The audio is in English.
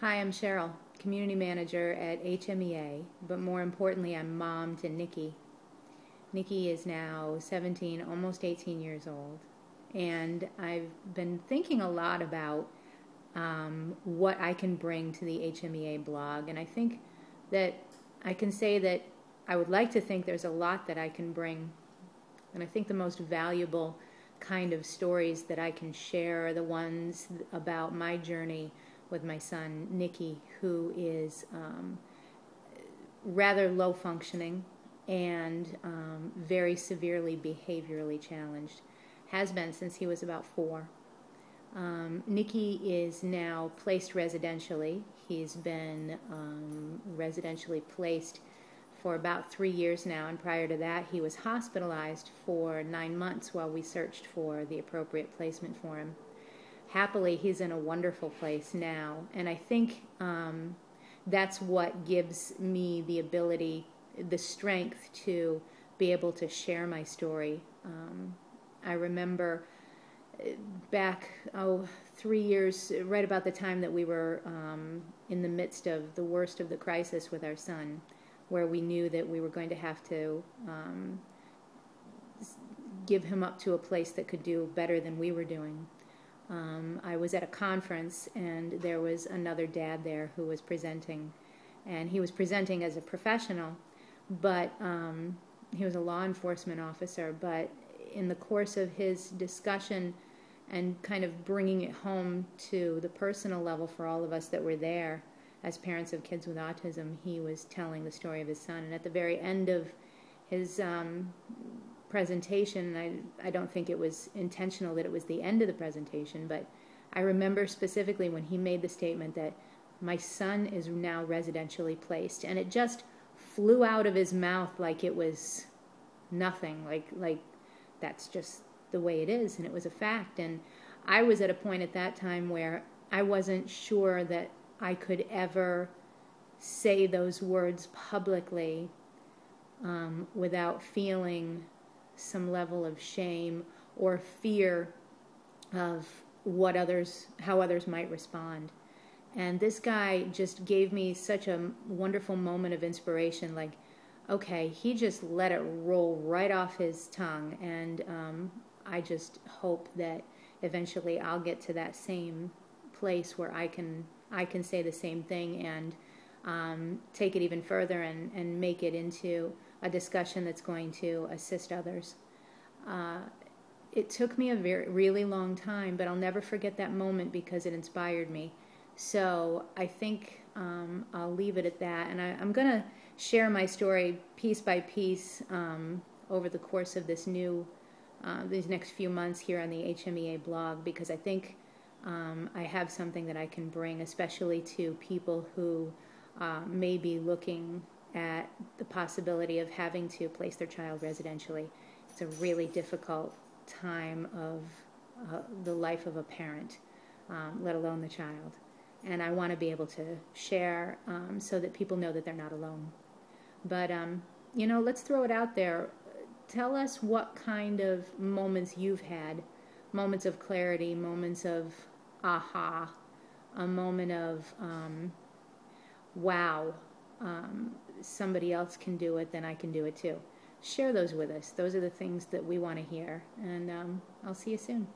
Hi, I'm Cheryl, Community Manager at HMEA, but more importantly, I'm mom to Nikki. Nikki is now 17, almost 18 years old, and I've been thinking a lot about what I can bring to the HMEA blog, and I think that I can say that I would like to think there's a lot that I can bring, and I think the most valuable kind of stories that I can share are the ones about my journey with my son, Nicky, who is rather low functioning and very severely behaviorally challenged. Has been since he was about 4. Nicky is now placed residentially. He's been residentially placed for about 3 years now, and prior to that he was hospitalized for 9 months while we searched for the appropriate placement for him. Happily, he's in a wonderful place now, and I think that's what gives me the ability, the strength to be able to share my story. I remember back, 3 years, right about the time that we were in the midst of the worst of the crisis with our son, where we knew that we were going to have to give him up to a place that could do better than we were doing. I was at a conference, and there was another dad there who was presenting, and he was presenting as a professional, but he was a law enforcement officer, but in the course of his discussion and kind of bringing it home to the personal level for all of us that were there as parents of kids with autism, he was telling the story of his son, and at the very end of his presentation, and I don't think it was intentional that it was the end of the presentation, but I remember specifically when he made the statement that my son is now residentially placed, and it just flew out of his mouth like it was nothing, like that's just the way it is, and it was a fact. And I was at a point at that time where I wasn't sure that I could ever say those words publicly without feeling some level of shame or fear of how others might respond. And this guy just gave me such a wonderful moment of inspiration, like, okay, he just let it roll right off his tongue, and I just hope that eventually I'll get to that same place where I can say the same thing and take it even further and make it into a discussion that's going to assist others. It took me a really long time, but I'll never forget that moment because it inspired me. So I think I'll leave it at that, and I'm going to share my story piece by piece over the course of these next few months here on the HMEA blog, because I think I have something that I can bring, especially to people who may be looking at the possibility of having to place their child residentially. It's a really difficult time of the life of a parent, let alone the child. And I want to be able to share so that people know that they're not alone. But, let's throw it out there. Tell us what kind of moments you've had, moments of clarity, moments of aha, a moment of wow, somebody else can do it, then I can do it too. Share those with us. Those are the things that we want to hear. And I'll see you soon.